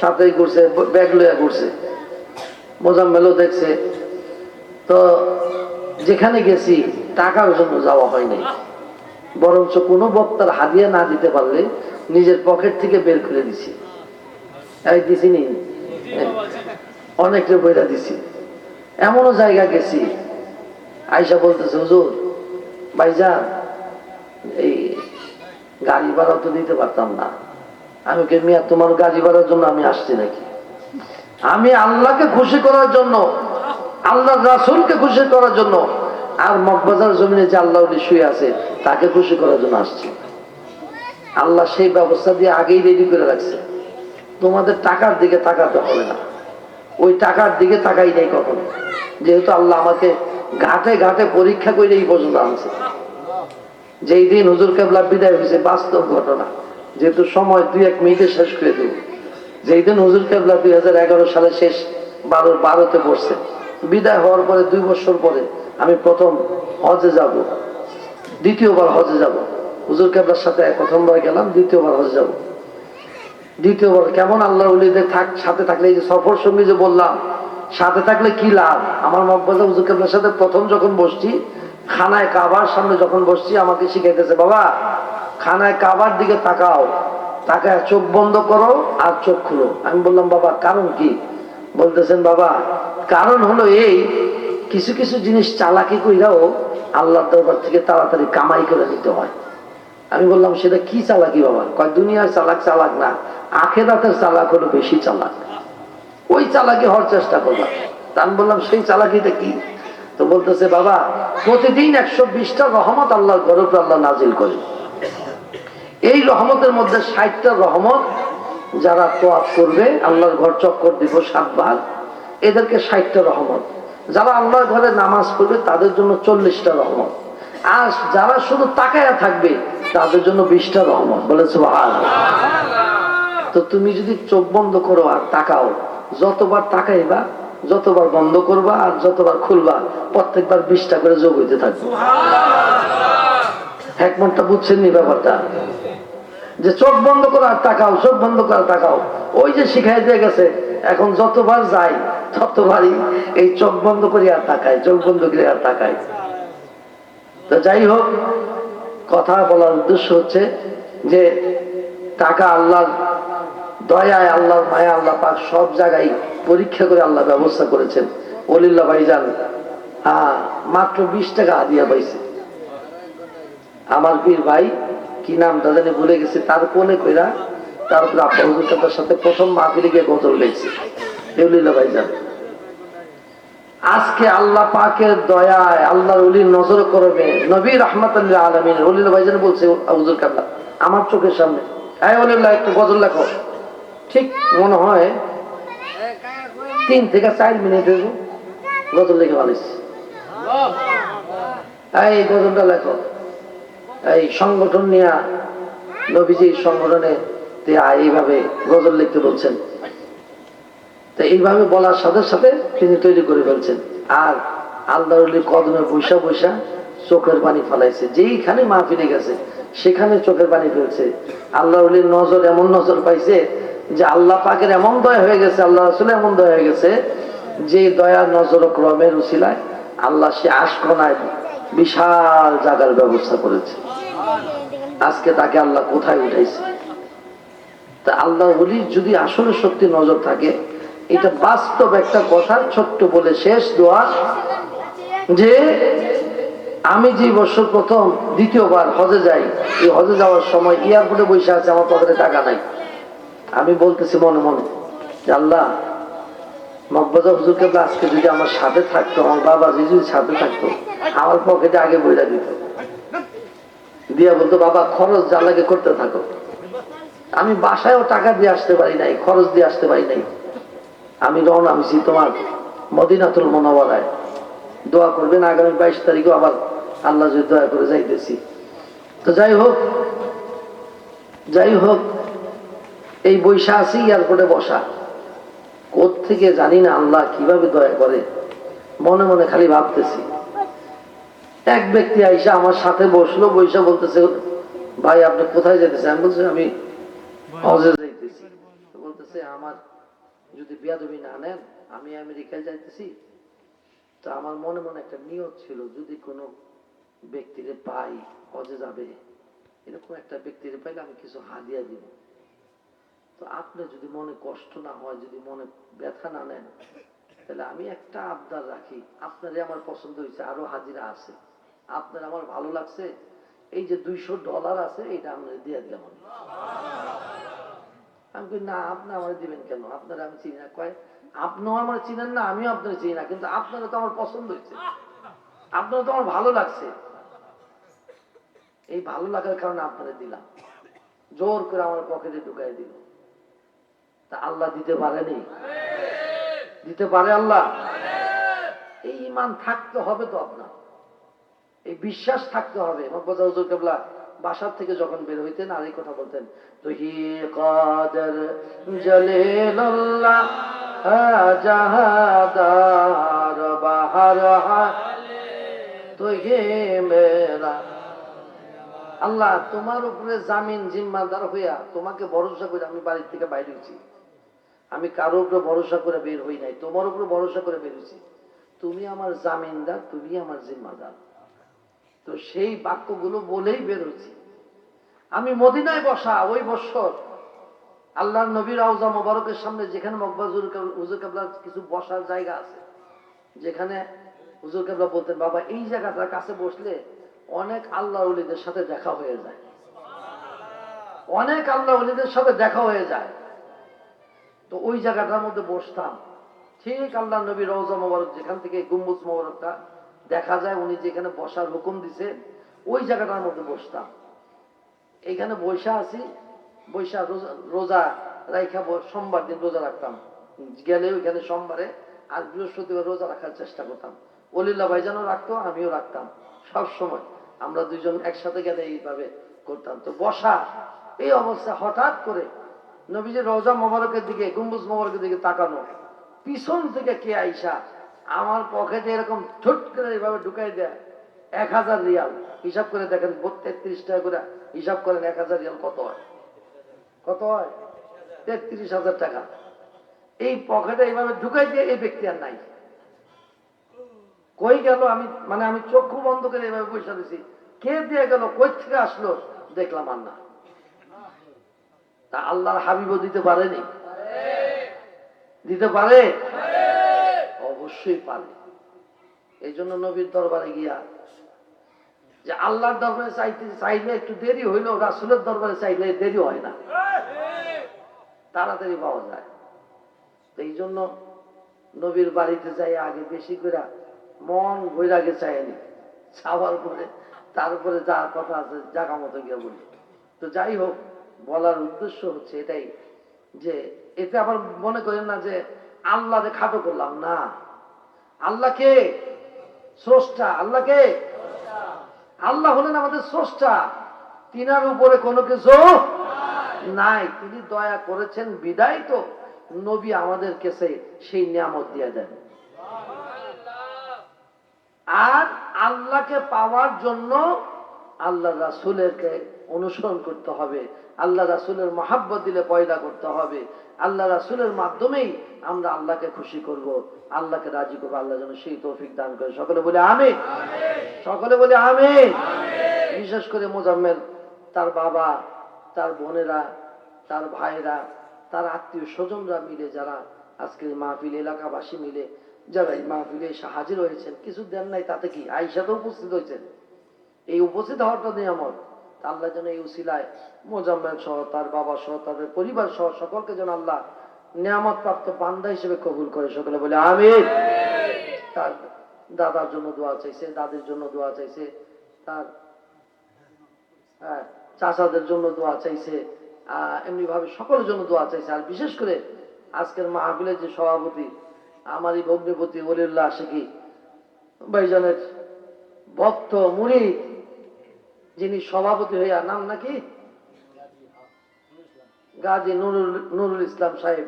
সাথেই ঘুরছে, ব্যাগ লইয়া ঘুরছে, মোজাম্মেলও দেখছে। তো যেখানে গেছি টাকার জন্য যাওয়া হয় নাই, বরঞ্চ কোনো বক্তার হাদিয়া না দিতে পারলে নিজের পকেট থেকে বের করে দিছি। এই দিছি নি, অনেকটা বইরা দিছি। এমনও জায়গা গেছি, আয়সা বলতেছে, হুজুর ভাইজান এই গাড়ি ভাড়া তো দিতে পারতাম না। আমি কে মিয়া, তোমার গাড়ি ভাড়ার জন্য আমি আসছি নাকি? আমি আল্লাহকে খুশি করার জন্য, আল্লাহ রাসূলকে খুশি করার জন্য, আর মকবুজার জমিনে যে আল্লাহ শুয়ে আছে তাকে খুশি করার জন্য আসছি। আল্লাহ সেই ব্যবস্থা দিয়ে আগেই রেডি করে রাখছে। তোমাদের টাকার দিকে তাকাতে হবে না, ওই টাকার দিকে তাকাই নাই কখনো, যেহেতু আল্লাহ আমাকে ঘাটে ঘাটে পরীক্ষা করে এই পর্যন্ত আনছে। যেই দিন হুজুর কেবলা বিদায় হয়েছে, বাস্তব ঘটনা, যেহেতু সময় 2-1 মিনিটে শেষ করে দেব। যেই দিন হুজুর কেবলা 2011 সালে শেষ 12তে পড়ছে, বিদায় হওয়ার পরে 2 বছর পরে আমি প্রথম হজে যাব, দ্বিতীয়বার হজে যাব। হুজুর কেবলার সাথে প্রথমবার গেলাম, দ্বিতীয়বার হজে যাব। দ্বিতীয়বার কেমন আল্লাহর ওলিদের সাথে থাকলে, এই যে সফর সঙ্গী যে বললাম, সাথে থাকলে কি লাভ। আমার মকবুজা হুজুর কেবলার সাথে প্রথম যখন বসছি, খানায় কাবার সামনে যখন বসছি, আমাকে শিখাইতেছে, বাবা খানায় কাবার দিকে তাকাও, তাকায় চোখ বন্ধ করো আর চোখ খুলো। আমি বললাম, বাবা কারণ কি? বলতেছেন, বাবা কারণ হলো এই, কিছু কিছু জিনিস চালাকি কইরাও আল্লাহর দরবার থেকে তাড়াতাড়ি কামাই করে নিতে হয়। আমি বললাম, সেটা কি চালাকি বাবা? কয় দুনিয়ার চালাক চালাক না, আখিরাতের চালাক হলো বেশি চালাক, ওই চালাকি হওয়ার চেষ্টা করবা। তা আমি বললাম, সেই চালাকিটা কি? তো বলতেছে, বাবা প্রতিদিন 120টা রহমত আল্লাহর ঘরের উপর আল্লাহ নাজিল করে। এই রহমতের মধ্যে 60টা রহমত যারা তোয়াফ করবে, আল্লাহর ঘর চক্কর দিব 7 বার, এদেরকে 60টা রহমত। যারা আল্লাহর ঘরে নামাজ পড়বে তাদের জন্য 40টা রহমত। আর যারা শুধু তাকায়া থাকবে তাদের জন্য 20টা রহমত। বলে সুবহানাল্লাহ। তো তুমি যদি চোখ বন্ধ করো আর তাকাও, যতবার তাকাইবা, যতবার বন্ধ করবা আর যতবার খুলবা, প্রত্যেকবার 20টা করে যোগ হইতে থাকবে। একমতটা বুঝছেন নি ব্যাপারটা? যে চোখ বন্ধ করো আর তাকাও, চোখ বন্ধ করে তাকাও, ওই যে শিখাই দিয়ে গেছে। এখন যতবার যাই ততবারই এই চোখ বন্ধ করি আর তাকাই, চোখ বন্ধ করে আর তাকাই। তো যাই হোক, কথা বলার উদ্দেশ্য হচ্ছে যে টাকা আল্লাহর দয়ায়, আল্লাহর মায়া, আল্লাহ পাক সব জায়গায় পরীক্ষা করে আল্লাহ ব্যবস্থা করেছেন। ওলিল্লাহ ভাইজান মাত্র 20 টাকা হাদিয়া পাইছে। আমার পীর ভাই কি নামটা জানি ভুলে গেছে, তার কোলে কইরা তারপরে আপনার হুজুর কাতার সাথে প্রথম মাহফিলে গিয়ে গজল লেগেছে। ওলিল্লাহ ভাইজান আজকে আল্লাহ পাকের দয়ায় আল্লাহর ওলির নজর করবে, নবী রাহমাতুল লিল আলামিন ওলিল্লাহ ভাইজান বলছে হুজুর কাতা আমার চোখের সামনে, এই ওলিল্লাহ একটু গজল লেখো। ঠিক মনে হয় 3 থেকে 4 মিনিটের গজল লিখে বানাইছে। এই গজলটা লেখো। এই সংগঠন নিয়ে নবীজি সংগঠনে এইভাবে গজল লিখতে বলছেন। তো এইভাবে বলার সাথে সাথে তিনি তৈরি করে ফেলছেন। আর আল্লাহর ওলির কদমে বৈশা বৈশা চোখের পানি ফেলাইছে। যেইখানে মাহফিলে গেছে সেখানে চোখের পানি ফেলছে। আল্লাহর ওলির নজর এমন নজর পাইছে যে আল্লাহ পাকের এমন দয়া হয়ে গেছে, আল্লাহ রাসূলের এমন দয়া হয়ে গেছে যে দয়ার নজর ক্রমের উসিলায় আল্লাহ সে আশকনায় বিশাল জায়গার ব্যবস্থা করেছে। আজকে তাকে আল্লাহ কোথায় উঠাইছে? তা আল্লাহ বলি যদি আসলে সত্যি নজর থাকে, এটা বাস্তব একটা কথা ছোট্ট বলে শেষ দোয়া, যে আমি যে বছর প্রথম দ্বিতীয়বার হজে যাই, এই হজে যাওয়ার সময় এয়ারপোর্টে বসে আছে, আমার পকেটে টাকা নাই। আমি বলতেছি মনে মনে যে আল্লাহ, মকবুজা হুজুর কেবলা আজকে যদি আমার সাথে থাকতো, আমার বাবা যদি সাথে থাকতো, আমার পকেটে আগে বইটা দিত, দিয়া বলতো বাবা খরচ যা লাগে করতে থাকো। আমি বাসায়ও টাকা দিয়ে আসতে পারি নাই, খরচ দিয়ে আসতে পারি নাই। আমি রওনা হয়েছি তোমার মদিনাতুল মুনাওয়ারায়। দোয়া করবেন আগামী 22 তারিখও আবার আল্লাহ যদি দয়া করে যাইতেছি। তো যাই হোক এই বৈশা আছি এয়ারপোর্টে বসা, কোত্থেকে জানি না আল্লাহ কিভাবে দয়া করে, মনে মনে খালি ভাবতেছি। এক ব্যক্তি আইসা আমার সাথে বসলো, বৈশা বলতেছে ভাই আপনি কোথায় যেতেছেন? আমি বলছি আমি হজে যাইতেছি। বলতেছে আমার যদি বিয়াদবি না নেন, আমি আমেরিকায় যাইতেছি, তো আমার মনে মনে একটা নিয়ত ছিল, যদি কোনো ব্যক্তিরে পাই হজে যাবে, এরকম একটা ব্যক্তিরে পাইলে আমি কিছু হাদিয়া দিব। তো আপনি যদি মনে কষ্ট না হয়, যদি মনে ব্যথা না নেন, তাহলে আমি একটা আবদার রাখি। আপনারে আমার পছন্দ হয়েছে, আরো হাজিরা আছে, আপনার আমার ভালো লাগছে, এই যে $200 আছে, এটা আমরা দিয়ে দিলাম। আমি কই না, আপনি আমার দিবেন কেন? আপনারা আমি চিনি না। কয় আপনিও আমার চিনেন না, আমিও আপনার চিনি না, কিন্তু আপনারা তো আমার পছন্দ হয়েছে, আপনারা তো আমার ভালো লাগছে, এই ভালো লাগার কারণে আপনারা দিলাম। জোর করে আমার পকেটে ঢুকাই দিল। তা আল্লাহ দিতে পারেনি? দিতে পারে আল্লাহ। এই ঈমান থাকতে হবে তো, আপনার এই বিশ্বাস থাকতে হবে। মকবুজা হুজুর কেবলা বাসার থেকে যখন বের হইতেন আর এই কথা বলতেন, তুহি কাদের জলিলুল্লাহ জাহাদার বাহার তুহি মেরা। আল্লাহ তোমার উপরে জামিন জিম্মাদার হইয়া তোমাকে ভরসা করে আমি বাড়ির থেকে বাইরে হয়েছি, আমি কারো উপরে ভরসা করে বের হই নাই, তোমার উপরে ভরসা করে বের হয়েছি। তুমি আমার জামিনদার, তুমি আমার জিম্মাদার। তো সেই বাক্যগুলো বলেই বের হয়েছি। আমি মদিনায় বসা ওই বছর আল্লাহর নবী রওজা মোবারকের সামনে, যেখানে মকবুজা হুজুর কেবলার কিছু বসার জায়গা আছে, যেখানে হুজুর কেবলা বলতেন বাবা এই জায়গাটার কাছে বসলে অনেক আল্লাহ ওলিদের সাথে দেখা হয়ে যায়, অনেক আল্লাহ ওলিদের সাথে দেখা হয়ে যায়। তো ওই জায়গাটার মধ্যে বসতাম, ঠিক আল্লাহ নবী রওজা মোবারক যেখান থেকে গম্বুজ মোবারকটা দেখা যায়, উনি যেখানে বসার হুকুম দিছে, ওই জায়গাটার মধ্যে বসতাম। এইখানে বৈশা আছি, বৈশা রোজা রাইখা সোমবার দিন রোজা রাখতাম, গেলে ওইখানে সোমবারে আর বৃহস্পতিবার রোজা রাখার চেষ্টা করতাম। অলিল্লা ভাইজানও রাখতো, আমিও রাখতাম, সব সময় আমরা দুইজন একসাথে গেলে এইভাবে করতাম। তো বসা এই অবস্থা, হঠাৎ করে নবীজির রওজা মোবারকের দিকে, গম্বুজ মোবারকের দিকে তাকানো, পিছন থেকে কে আইসা আমার পকেটে এরকম ঠুট করে এইভাবে ঢুকাই দেয় 1000 রিয়াল। হিসাব করে দেখেন, 33 টাকা করে হিসাব করেন, 1000 রিয়াল কত হয়? কত হয়? 33,000 টাকা। এই পকেটে এইভাবে ঢুকাই দিয়ে এই ব্যক্তি আর নাই, কই গেল? আমি চক্ষু বন্ধ করে এইভাবে বসে দিছি, কে দিয়ে গেল, কই থেকে আসলো, দেখলাম আর না। তা আল্লাহর হাবিবও দিতে পারেনি? দিতে পারে, অবশ্যই পারে। এই জন্য নবীর দরবারে গিয়া, যে আল্লাহর দরবারে চাইলে একটু দেরি হইল, রাসূলের দরবারে চাইলে দেরি হয় না, তাড়াতাড়ি পাওয়া যায়। এই জন্য নবীর বাড়িতে যাই আগে বেশি করে মন ভৈর আগে চাইনি, চাওয়ার পরে তারপরে যা কথা আছে জায়গা মতো গিয়ে বলি। তো যাই হোক, বলার উদ্দেশ্য হচ্ছে এটাই, যে এতে আবার মনে করেন না যে আল্লাহকে খাটো করলাম, না। আল্লাহকে স্রষ্টা, আল্লাহকে, আল্লাহ হলেন আমাদের স্রষ্টা, তিনার উপরে কোনো কিছু নাই। তিনি দয়া করেছেন বিদায় তো নবী আমাদের কাছে সেই নিয়ামত দিয়ে দেন। আর আল্লাহকে পাওয়ার জন্য আল্লাহ রাসূলকে অনুসরণ করতে হবে, আল্লাহ রাসূলের মহাব্বত দিলে পয়দা করতে হবে। আল্লাহ রাসূলের মাধ্যমেই আমরা আল্লাহকে খুশি করব, আল্লাহকে রাজি করবো। আল্লাহ যেন সেই তৌফিক দান করে। সকলে বলে আমিন। সকলে বলে আমিন। বিশেষ করে মোজাম্মেল, তার বাবা, তার বোনেরা, তার ভাইরা, তার আত্মীয় স্বজনরা মিলে যারা আজকে মাহফিল, এলাকাবাসী মিলে যারা এই মাহফিলে এসে হাজির হয়েছেন, কিছু দেন নাই তাতে কি, আয়েশা তো উপস্থিত হয়েছেন। এই উপস্থিত হওয়াটা নিয়ামত। আল্লাহ যেন এই উসিলায় মোজাম্মেল সহ, তার বাবা সহ, তাদের পরিবার সহ সকলকে যেন আল্লাহ নিয়ামত প্রাপ্ত বান্দা হিসেবে কবুল করে। সকলে বলে আমিন। তার দাদার জন্য দোয়া চাইছে, দাদির জন্য দোয়া চাইছে, তার চাচাদের জন্য দোয়া চাইছে, এমনি ভাবে সকলের জন্য দোয়া চাইছে। আর বিশেষ করে আজকের মাহফিলের যে সভাপতি, আমারই ভগ্নিপতি ওলিউল্লাহ আশিকি ভাইজানের ভক্ত মুরিদ, যিনি সভাপতি হইয়া, নাম নাকি গাজী নুরুল ইসলাম সাহেব,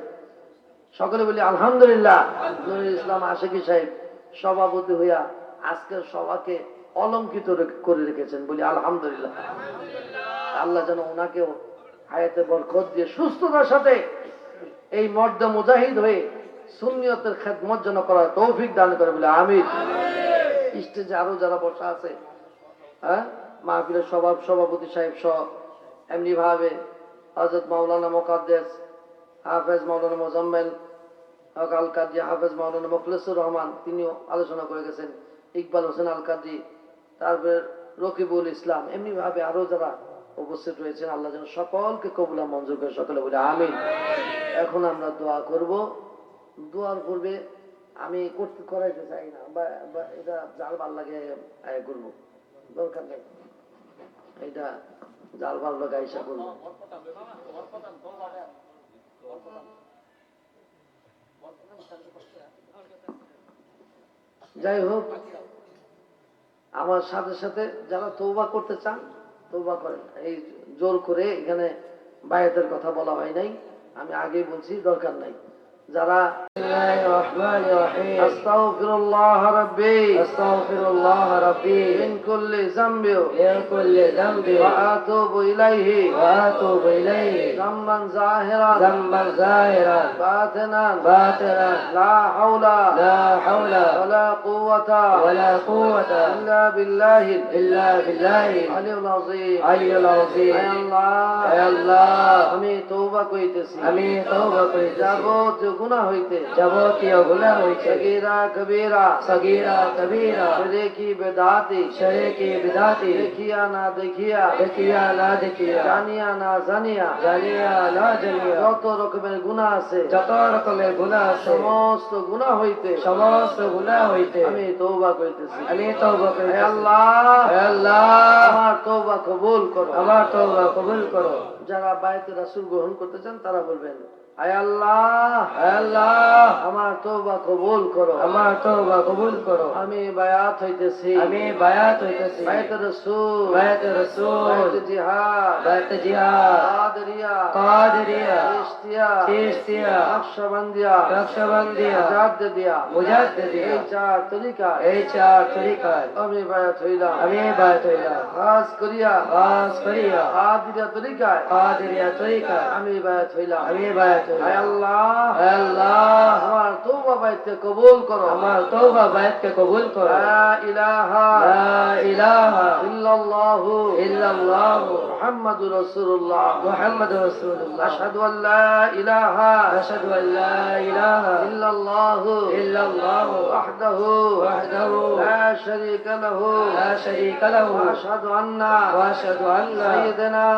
সকলে বলি আলহামদুলিল্লাহ। নুরুল ইসলাম আশিকি সাহেব সভাপতি হইয়া আজকের সভাকে অলঙ্কিত করে রেখেছেন, বলি আলহামদুলিল্লাহ। আল্লাহ যেন ওনাকেও হায়াতে বরকত দিয়ে সুস্থতার সাথে এই মর্দে মুজাহিদ হয়ে সুন্নিয়তের খেদমত যেন করার তৌফিক দান করে, বলে আমিন। স্টেজে আরো যারা বসা আছে, মাহফিলের সভাপতি সাহেব সহ, এমনি ভাবে হযরত মাওলানা মুকাদ্দেস হাফেজ মাওলানা মোজাম্মেল আল কাদরি, হাফেজ মাওলানা মুখলেসুর রহমান, তিনিও আলোচনা করে গেছেন, ইকবাল হোসেন আল কাদরি, তারপরে রকিবুল ইসলাম, এমনি ভাবে আরো যারা উপস্থিত রয়েছেন, আল্লাহ যেন সকলকে কবুলা মঞ্জুর করে। সকলে বলে আমিন। এখন আমরা দোয়া করব। দোয়ার পূর্বে আমি করাইতে চাই না, বা এটা জাল ভাল লাগে করবো, দরকার নেই, এটা জাল ভাল লাগে আইসা করবো। যাই হোক, আমার সাথে সাথে যারা তওবা করতে চান তওবা করেন। এই জোর করে এখানে বায়াতের কথা বলা হয় নাই, আমি আগেই বলছি, দরকার নাই। যারা আস্তাগফিরুল্লাহ রাব্বি আস্তাগফিরুল্লাহ রাব্বি মিন কুল্লি যামবি ওয়া আতুবু ইলাইহি যামবান যাহিরান বাতিনান লা হাওলা ওয়ালা কুওয়াতা ইল্লা বিল্লাহি আলিয়ুল আযীম। আয় আল্লাহ, আমি তওবা করিতেছি, যাবতীয় গুনাহ হইতে, সগীরা কবীরা শিরকি বিদআতি দেখিয়া না দেখিয়া জানিয়া না জানিয়া যত রকমের গুনাহ আছে, সমস্ত গুনাহ হইতে আমি তওবা করিতেছি। হে আল্লাহ, আমার তওবা কবুল করো। যারা বায়াতে রাসূল গ্রহণ করতে চান তারা বলবেন, আয় আল্লাহ, আমার তওবা কবুল করো। আমি বায়াত হইতেছি, বায়াতে রাসূল, বায়াতে জিহাদ, কাদেরিয়া, চিশতিয়া, নকশবন্দিয়া, মুজাদ্দিদিয়া, এই চার তরিকায় আমি বায়াত হইলাম। খাস করিয়া কাদেরিয়া তরিকায় আমি বায়াত হইলাম। আয় আল্লাহ, আমার তওবা বাইতকে কবুল করো। লা ইলাহা ইল্লাল্লাহু মুহাম্মাদুর রাসূলুল্লাহ। আশহাদু আল লা ইলাহা ইল্লাল্লাহু ওয়াহদাহু লা শারীকা লাহু ওয়া আশহাদু আন্না সাইয়্যিদানা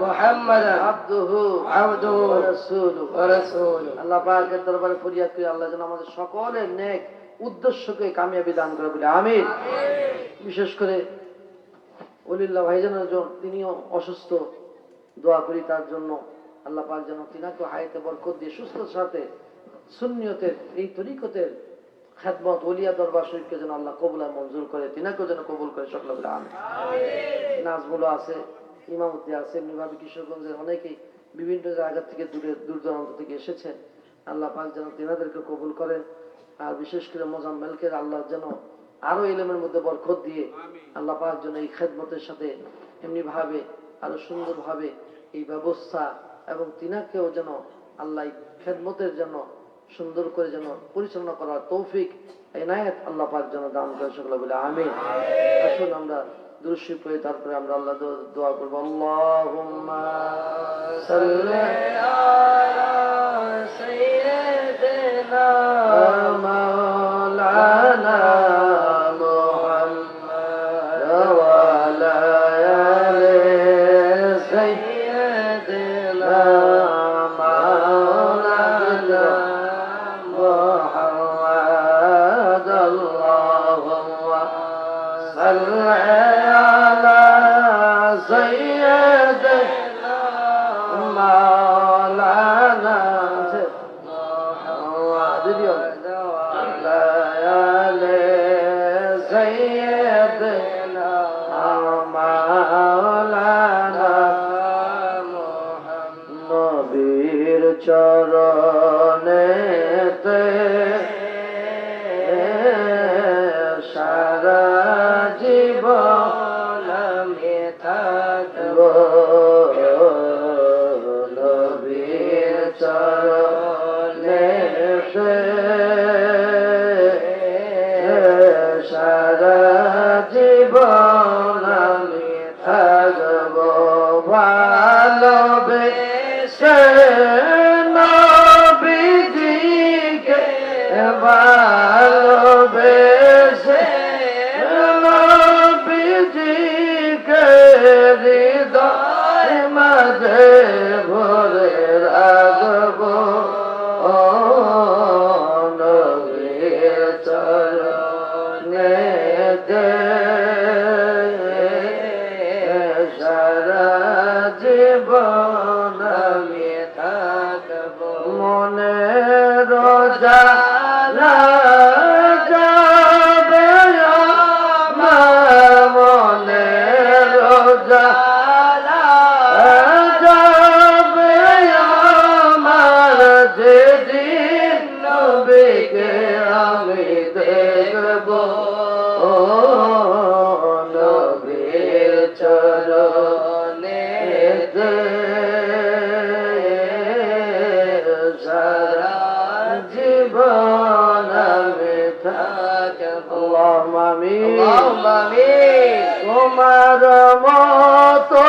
মুহাম্মাদান আবদুহু ওয়া রাসূলুহু। আল্লাহ পাকের দরবারে ফরিয়াদ করি, আল্লাহ যেন আমাদের সকলের নেক উদ্দেশ্যকে কামিয়াবি দান করে, বলে আমিন। বিশেষ করে ওলিউল্লাহ ভাইজানের জন্য, তিনিও অসুস্থ, দোয়া করি তার জন্য। আল্লাহ পাক যেন তিনাকে হায়াতে বরকত দিয়ে সুস্থতার সাথে সুন্নিয়তের এই তরিকতের খেদমত, ওলিয়া দরবার শরীফকে যেন আল্লাহ কবুল আর মঞ্জুর করে, তিনাকেও যেন কবুল করে। সকলে বলে আমিন। নাজমুল আছে, ইমামতি আছে, এমনিভাবে কিশোরগঞ্জের অনেকেই বিভিন্ন জায়গা থেকে দূর দূরান্ত থেকে এসেছেন। আল্লাহ পাক যেন তিনাদেরকে কবুল করেন। আর বিশেষ করে মোজাম্মেলকে আল্লাহ যেন আরো ইলমের মধ্যে বরকত দিয়ে আল্লাহ পাক যেন এই খেদমতের সাথে এমনি ভাবে আরো সুন্দর ভাবে এই ব্যবস্থা এবং তিনাকেও যেন আল্লাহ খেদমতের জন্য সুন্দর করে যেন পরিচালনা করার তৌফিক এনায়েত আল্লাহ পাক যেন দান করে সকলে বলে আমিন। আসুন আমরা দুরূদ শরীফ পড়ে তারপরে আমরা আল্লাহ দোয়া করব। আল্লাহুম্মা সাল্লি আলা সাইয়্যিদিনা মাওলানা মুহাম্মদ ওয়া আলা আলি সাইয়্যিদিনা মাওলানা মুহাম্মদ আল্লাহুম্মা সাল্লি চরণেতে সারা জীবন আমি থাকব, নবীর চরণেতে সারা জীবন আমি থাকব, ভালোবেসে নবীজিকে ভালোবেসে নবীজিকে হৃদয় মাঝে ভরে রাখব, নবীর চরণেতে সারা জীবন আমি থাকব, মনের জালা যাবে আমার, মনের জালা যাবে আমার, যেদিন নবীকে আমি দেখব, নবীর চরণেতে সারা জীবন আমি থাকব। আল্লাহুম্মা আমিন। তোমার মতো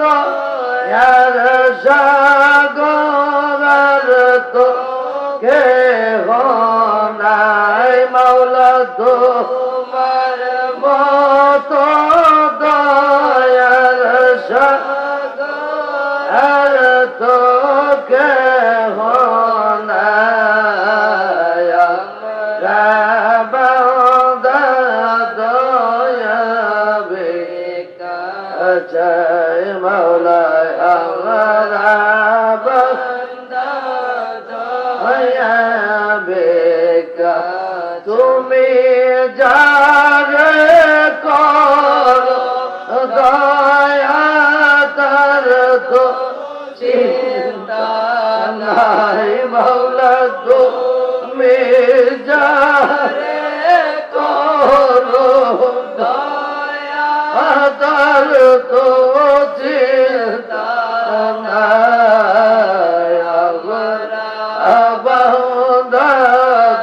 দয়ার সাগর আর তো কেহ নাই মাওলা, তোমার মতো দয়ার সাগর আর তো কেহ নাই, বান্দা দয়া বেকার মাওলা, আমরা বান্দা দয়া বেকার, তুমি যারে করো দয়া তার তো চিন্তা নাই মাওলা, তুমি যারে করো দয়া তার তো চিন্তা নাই, বান্দা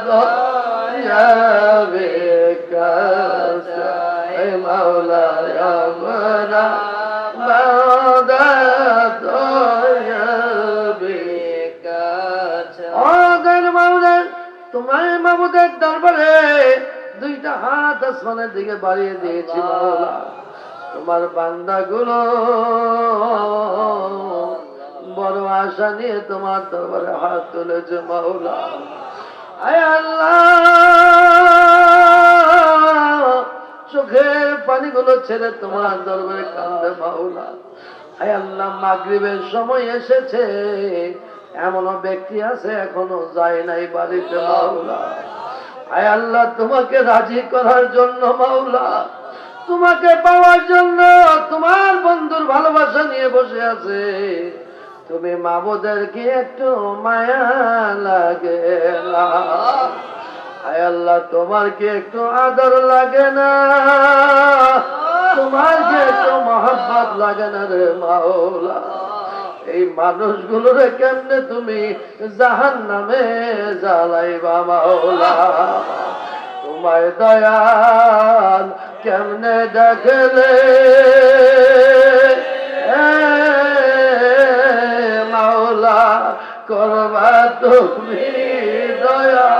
দয়া বেকার মাওলা, আমরা বান্দা দয়া বেকার। তোমার মাবুদের দরবারে দুইটা হাত আসমানের দিকে বাড়িয়ে দিয়েছি মাওলা, তোমার বান্দাগুলো বড় আশা নিয়ে তোমার দরবারে হাত তুলেছে মাওলা। আয় আল্লাহ, চোখের পানিগুলো ছেড়ে তোমার দরবারে কান্দে মাওলা। আয় আল্লাহ, মাগরিবের সময় এসেছে, এমনও ব্যক্তি আছে এখনো যায় নাই বাড়িতে মাওলা। আয় আল্লাহ, তোমাকে রাজি করার জন্য মাওলা, তোমাকে পাওয়ার জন্য তোমার বন্ধুর ভালোবাসা নিয়ে বসে আছে, তুমি মাবুদেরকে একটু মায়া লাগে না? আয় আল্লাহ, তোমার কি একটু আদর লাগে না? তোমার যে এত মহব্বত লাগে না রে মাওলা, এই মানুষগুলোরে কেমনে তুমি জাহান্নামে জ্বালাইবা মাওলা। তোমায় দয়াল কেমনে দেখলে মাওলা করবা তুমি দয়া।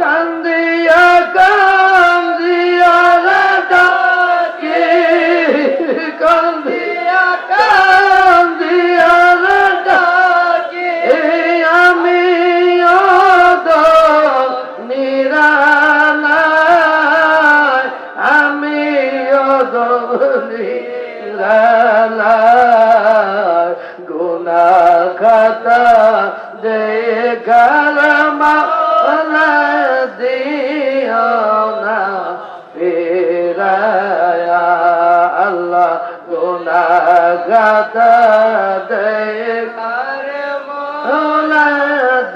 কান্দিয়া কান্দিয়া ডাকি, কান্দিয়া কান্দিয়া ডাকি, আমি নিরালায়, আমি নিরালায়, গুনাহ খাতা দেখার মাওলা দিও না ফিরায়া। আল্লাহ গুনাহ খাতা দেখার মাওলা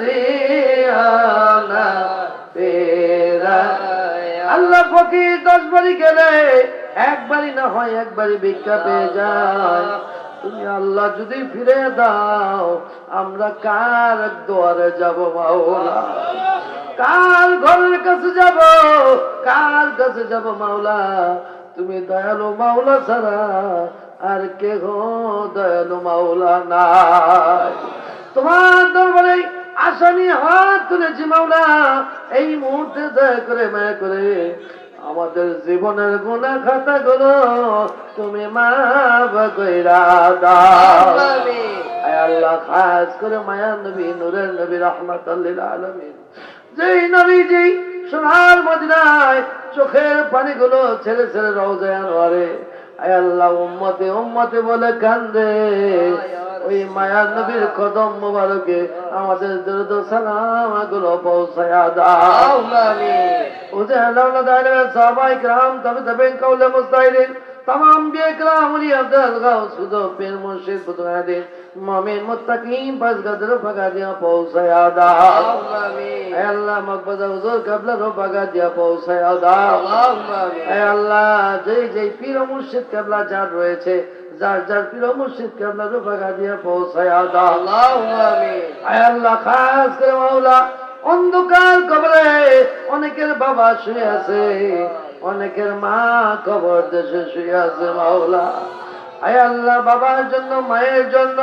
দিও না ফিরায়া। আল্লাহ ফকির 10 বাড়ি গেলে একবারই না হয় একবারই ভিক্ষা পেয়ে যায়। তুমি আল্লাহ যদি ফিরে দাও, আমরা কার দুয়ারে যাব মাওলা? কার ঘরের কাছে যাব? কার কাছে যাব মাওলা? তুমি দয়ালু মাওলা ছাড়া আর কেহ দয়ালু মাওলা নাই। তোমার দরবারে আসামি হাত তুলেছি মাওলা, এই মুহূর্তে দয়া করে মায়া করে আমাদের জীবনের গুনাহ খাতা গুলো তুমি মাফ কইরা দাও। আয় আল্লাহ, খাস করে মায়া নবী, নূরের নবী, রাহমাতাল লিল আলামিন, যেই নবীজি সোনার মদিনায় চোখের পানিগুলো ছেড়ে ছেড়ে রওজায় আনোয়ারে আয় আল্লাহ উম্মতে উম্মতে বলে কান্দে, ওই মায়া নবীর কদম মোবারকে আমাদের দরুদ সালাম গুলো পৌঁছায়া দাও। আমিন। ওজে আল্লাহ দাইলে সাহাবায়ে کرام তাবেঈন কাউলে মুস্তাহিদিন तमाम बेकराम उली अब्दुल गाउस खुदो पीर मुर्शिद बुजुर्ग मोमिन मुत्तकीन बस गदर भगा दिया पहुंचाया दा। आमीन। ऐ अल्लाह मकबूल हुजूर कबला रो भगा दिया पहुंचाया दा। आमीन। ऐ अल्लाह जय जय पीर मुर्शिद कबला जार রয়েছে যার যার পীর মুর্শিদ কেবলা রো ভগা দিয়া পৌঁছায়া দাও। আল্লাহুম্মা আমিন। আয় আল্লাহ, খাস করে মাওলা অন্ধকার কবরে অনেকের বাবা শুয়ে আছে, অনেকের মা কবর দেশে শুয়ে আছে মাওলা। আয় আল্লাহ, বাবার জন্য মায়ের জন্য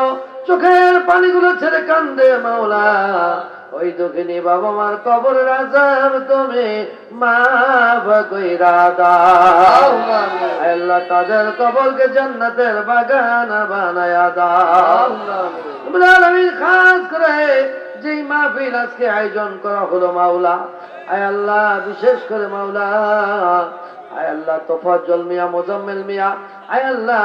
চোখের পানিগুলো ছেড়ে কান্দে মাওলা। ওই দুঃখিনী বাবা মার কবরের আযাব তুমি মাফ কইরা দাও। আয় আল্লাহ, তাদের কবরকে জান্নাতের বাগান বানায়া দাও। রব্বুল আলামিন, খাস করে যেই মাহফিল আজকে আয়োজন করা হলো মাওলা, আয় আল্লাহ বিশেষ করে মাওলা, আয় আল্লাহ তোফাজ্জল মিয়া, মোজাম্মেল মিয়া, আয় আল্লাহ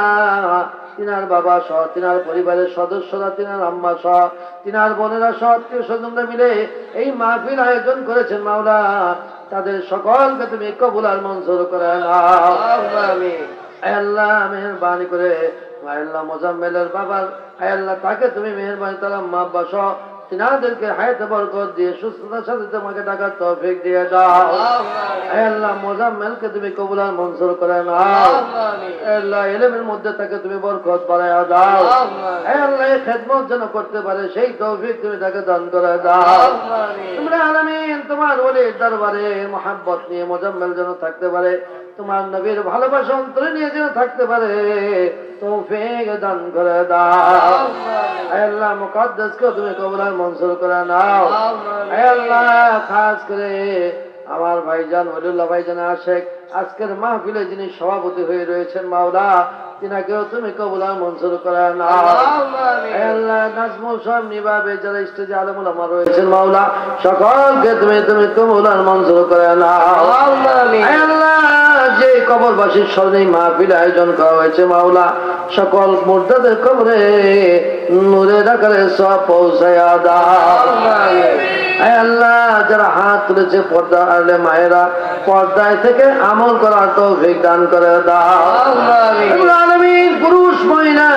তিনার বাবা সহ তিনার পরিবারের সদস্যরা, তিনার আম্মা সহ তিনার বোনেরা সহ আত্মীয় স্বজনরা মিলে এই মাহফিল আয়োজন করেছেন মাওলা, তাদের সকলকে তুমি কবুল আর মঞ্জুর করে নাও। আমিন। আয় আল্লাহ মেহেরবানি করে আয় আল্লাহ মোজাম্মেলের বাবার আয় আল্লাহ তাকে তুমি মেহেরবানি তার আম্মা আব্বা সহ তিনাদেরকে হায়াতে বরকত দিয়ে সুস্থতার সাথে তোমাকে ডাকার তৌফিক দিয়ে দাও। আয় আল্লাহ মোজাম্মেলকে তুমি কবুল আর মঞ্জুর করে নাও। আয় আল্লাহ ইলমের মধ্যে তাকে তুমি বরকত বাড়ায়া দাও। আয় আল্লাহ এই খেদমত যেন করতে পারে সেই তৌফিক তুমি তাকে দান করে দাও। তোমরা আলামিন তোমার ওলির দরবারে মহব্বত নিয়ে মোজাম্মেল যেন থাকতে পারে, তোমার নবীর ভালোবাসা অন্তরে নিয়ে যেন থাকতে পারে তৌফিক দান করে দাও। আয় আল্লাহ মুকদ্দাসকে তুমি কবুল আর মঞ্জুর করে নাও। আয় আল্লাহ খাস করে আমার ভাইজান ওলিউল্লাহ ভাইজান আশেক আজকের মাহফিলে যিনি সভাপতি হয়ে রয়েছেন মাওলা, তিনাকেও তুমি কবুল আর মঞ্জুর করে নাও। আয় আল্লাহ নাজমুল সাহেব নিভাবে যারা স্টেজে আলেম ওলামা রয়েছেন মাওলা, সকলকে তুমি তুমি কবুল আর মঞ্জুর করে নাও। আয় আল্লাহ যে কবরবাসীর স্মরণে মাহফিল আয়োজন করা হয়েছে মাওলা, সকল মুর্দাদের কবরে নূরের আকারে সব পৌঁছায়া দাও। আয় আল্লাহ যারা হাত তুলেছে পর্দা আলে মায়েরা, পর্দায় থেকে আমল করার তৌফিক দান করে দাও। আলামিন পুরুষ মহিলা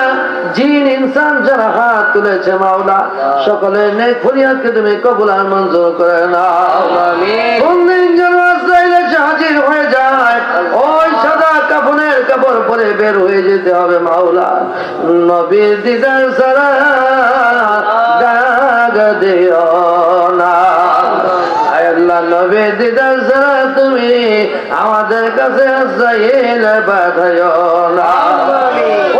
জিন ইনসান যারা হাত তুলেছে মাওলা, সকলের নেক ফরিয়াদকে তুমি কবুল আর মঞ্জুর করে নাও। কোনদিন যেন আজরাইল এসে হাজির হয়ে যায় ওই সাদা কাফনের কাপড় করে বের হয়ে যেতে হবে মাওলা। নবীর দিদার ছাড়া ডাক দিও না আয় আল্লাহ, নবীর দিদার ছাড়া তুমি আমাদের কাছে আসাইল পাঠাইও না।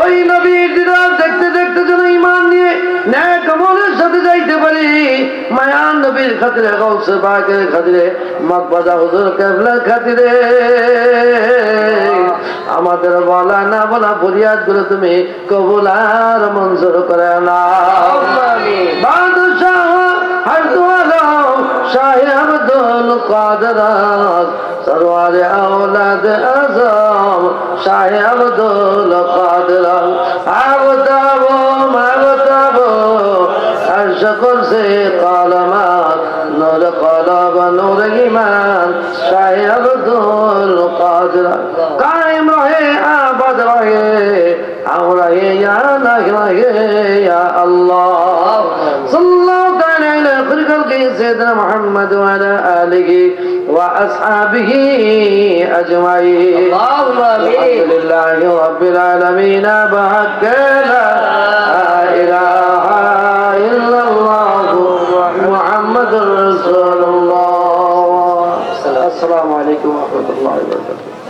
ওই নবীর দিদার দেখতে দেখতে যেন ঈমান নিয়ে নেক আমলের সাথে যাইতে পারি। মায়ান নবীর খাতিরে, গাউসে পাকের খাতিরে, মকবুজা হুজুর কিবলার খাতিরে আমাদের বলা না বলা ফরিয়াদ করে তুমি কবুল আর মঞ্জুর করে নাও। বাদশাহ হযরত আলম শাহ আব্দুল কাদের সরওয়ার আওলাদ আজম শাহ আব্দুল কাদের আবতাবো মাবতাবো अर्श कुर्सी कलमात नूर कलब नूर ईमान शाह अब्दुल कादिर कायम रहे आबाद रहे हम रहे या नहीं रहे या अल्लाह सल्लल्लाहु अलैहि वसल्लम के सैयदना मुहम्मद व अला आलिहि व अस्हाबिहि अजमाइन अल्लाहुम्मा आमीन अल्हम्दुलिल्लाहि रब्बिल आलमीन बहक ला इलाहा मुहम्मदुर रसूलुल्लाह। अस्सलामु अलैकुम व रहमतुल्लाहि व बरकातुहू।